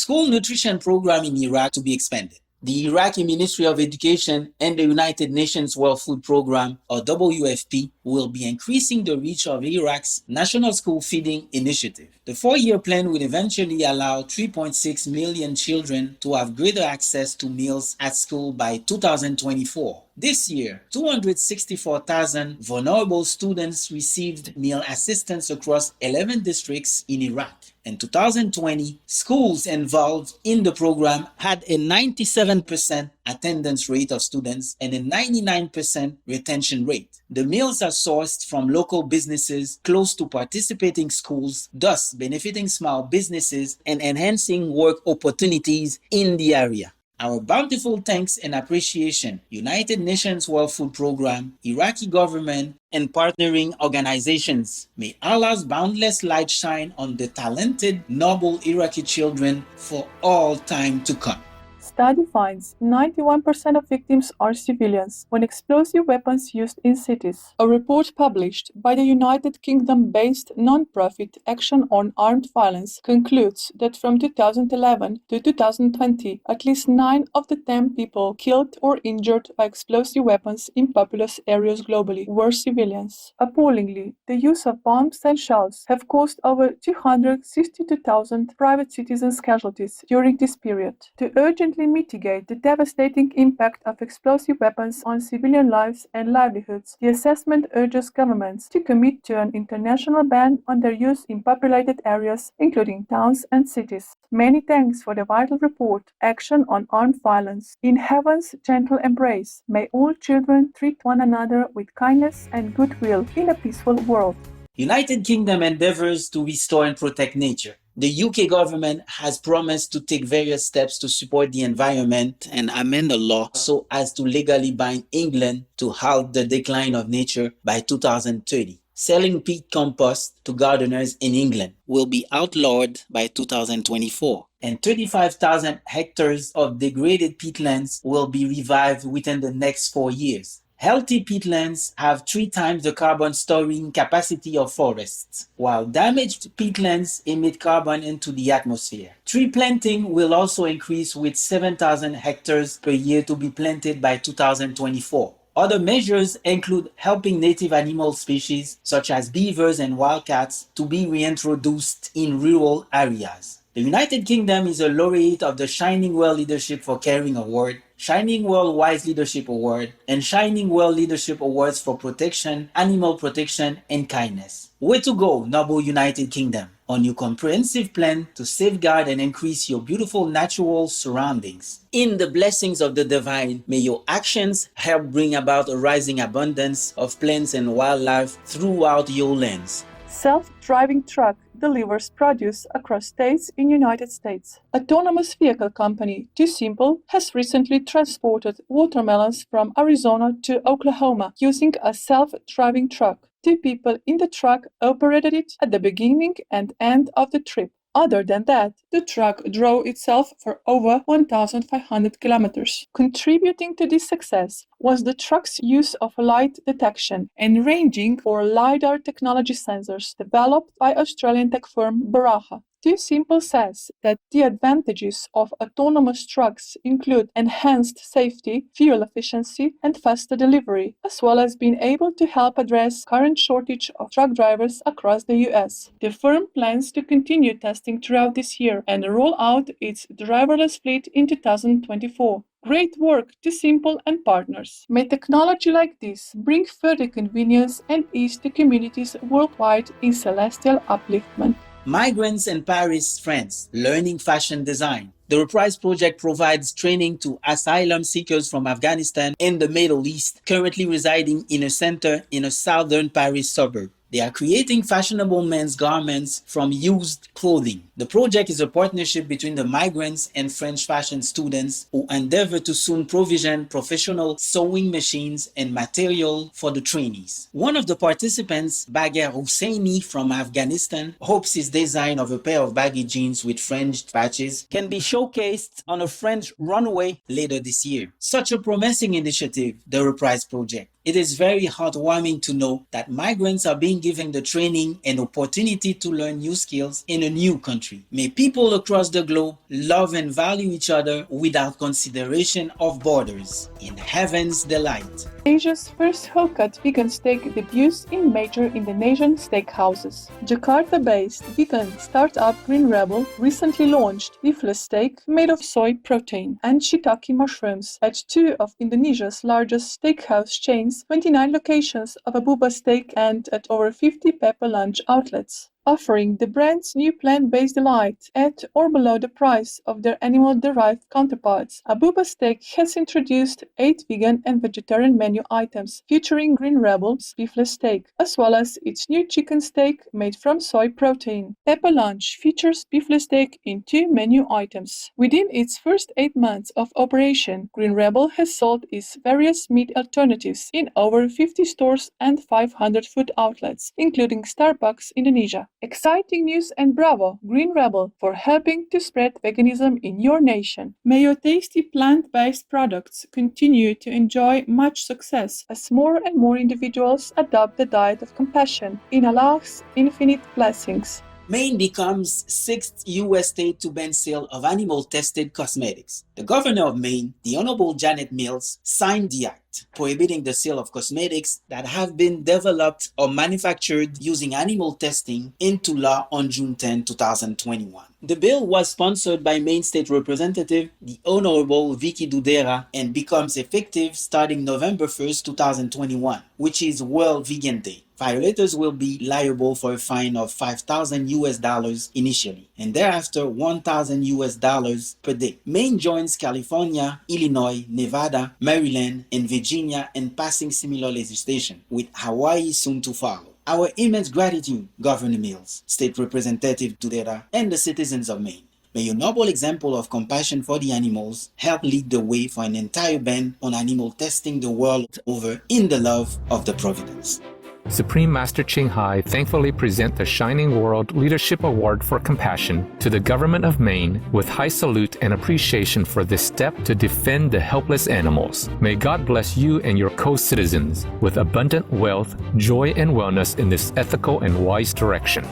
school nutrition program in Iraq to be expanded. The Iraqi Ministry of Education and the United Nations World Food Program, or WFP, will be increasing the reach of Iraq's National School Feeding Initiative. The 4-year plan will eventually allow 3.6 million children to have greater access to meals at school by 2024. This year, 264,000 vulnerable students received meal assistance across 11 districts in Iraq. In 2020, schools involved in the program had a 97% attendance rate of students and a 99% retention rate. The meals are sourced from local businesses close to participating schools, thus benefiting small businesses and enhancing work opportunities in the area. Our bountiful thanks and appreciation, United Nations World Food Program, Iraqi government, and partnering organizations. May Allah's boundless light shine on the talented, noble Iraqi children for all time to come. Study finds 91% of victims are civilians when explosive weapons used in cities. A report published by the United Kingdom-based non-profit Action on Armed Violence concludes that from 2011 to 2020, at least 9 of the 10 people killed or injured by explosive weapons in populous areas globally were civilians. Appallingly, the use of bombs and shells have caused over 262,000 private citizens' casualties during this period. To urgently mitigate the devastating impact of explosive weapons on civilian lives and livelihoods, the assessment urges governments to commit to an international ban on their use in populated areas, including towns and cities. Many thanks for the vital report, Action on Armed Violence. In heaven's gentle embrace, may all children treat one another with kindness and goodwill in a peaceful world. United Kingdom endeavors to restore and protect nature. The UK government has promised to take various steps to support the environment and amend the law so as to legally bind England to halt the decline of nature by 2030. Selling peat compost to gardeners in England will be outlawed by 2024, and 35,000 hectares of degraded peatlands will be revived within the next 4 years. Healthy peatlands have 3 times the carbon storing capacity of forests, while damaged peatlands emit carbon into the atmosphere. Tree planting will also increase with 7,000 hectares per year to be planted by 2024. Other measures include helping native animal species such as beavers and wildcats to be reintroduced in rural areas. The United Kingdom is a laureate of the Shining World Leadership for Caring Award, Shining World Wise Leadership Award, and Shining World Leadership Awards for Protection, Animal Protection, and Kindness. Way to go, noble United Kingdom, on your comprehensive plan to safeguard and increase your beautiful natural surroundings. In the blessings of the divine, may your actions help bring about a rising abundance of plants and wildlife throughout your lands. Self-driving truck delivers produce across states in United States. Autonomous vehicle company Too Simple has recently transported watermelons from Arizona to Oklahoma using a self-driving truck. 2 people in the truck operated it at the beginning and end of the trip. Other than that, the truck drove itself for over 1,500 kilometers. Contributing to this success was the truck's use of light detection and ranging for LiDAR technology sensors developed by Australian tech firm Baraha. Too Simple says that the advantages of autonomous trucks include enhanced safety, fuel efficiency, and faster delivery, as well as being able to help address current shortage of truck drivers across the US. The firm plans to continue testing throughout this year and roll out its driverless fleet in 2024. Great work to Simple and partners. May technology like this bring further convenience and ease to communities worldwide in celestial upliftment. Migrants in Paris, France, learning fashion design. The Reprise project provides training to asylum seekers from Afghanistan and the Middle East, currently residing in a center in a southern Paris suburb. They are creating fashionable men's garments from used clothing. The project is a partnership between the migrants and French fashion students who endeavor to soon provision professional sewing machines and material for the trainees. One of the participants, Bagher Husseini from Afghanistan, hopes his design of a pair of baggy jeans with fringed patches can be showcased on a French runway later this year. Such a promising initiative, the Reprise project. It is very heartwarming to know that migrants are being given the training and opportunity to learn new skills in a new country. May people across the globe love and value each other without consideration of borders. In heaven's delight. Asia's first whole-cut vegan steak debuts in major Indonesian steakhouses. Jakarta-based vegan startup Green Rebel recently launched beefless steak made of soy protein and shiitake mushrooms at two of Indonesia's largest steakhouse chains, 29 locations of Abuba Steak, and at over 50 Pepper Lunch outlets, offering the brand's new plant-based delight at or below the price of their animal-derived counterparts. Abuba Steak has introduced 8 vegan and vegetarian menu items featuring Green Rebel's beefless steak, as well as its new chicken steak made from soy protein. Pepper Lunch features beefless steak in 2 menu items. Within its first 8 months of operation, Green Rebel has sold its various meat alternatives in over 50 stores and 500 food outlets, including Starbucks Indonesia. Exciting news and bravo, Green Rebel, for helping to spread veganism in your nation. May your tasty plant-based products continue to enjoy much success as more and more individuals adopt the diet of compassion in Allah's infinite blessings. Maine becomes 6th U.S. state to ban sale of animal-tested cosmetics. The governor of Maine, the Honorable Janet Mills, signed the act prohibiting the sale of cosmetics that have been developed or manufactured using animal testing into law on June 10, 2021. The bill was sponsored by Maine State Representative, the Honorable Vicky Dudera, and becomes effective starting November 1st, 2021, which is World Vegan Day. Violators will be liable for a fine of $5,000 initially, and thereafter $1,000 per day. Maine joins California, Illinois, Nevada, Maryland, and Virginia in passing similar legislation, with Hawaii soon to follow. Our immense gratitude, Governor Mills, State Representative Dudera, and the citizens of Maine. May your noble example of compassion for the animals help lead the way for an entire ban on animal testing the world over in the love of the Providence. Supreme Master Ching Hai thankfully present the Shining World Leadership Award for Compassion to the Government of Maine with high salute and appreciation for this step to defend the helpless animals. May God bless you and your co-citizens with abundant wealth, joy, and wellness in this ethical and wise direction.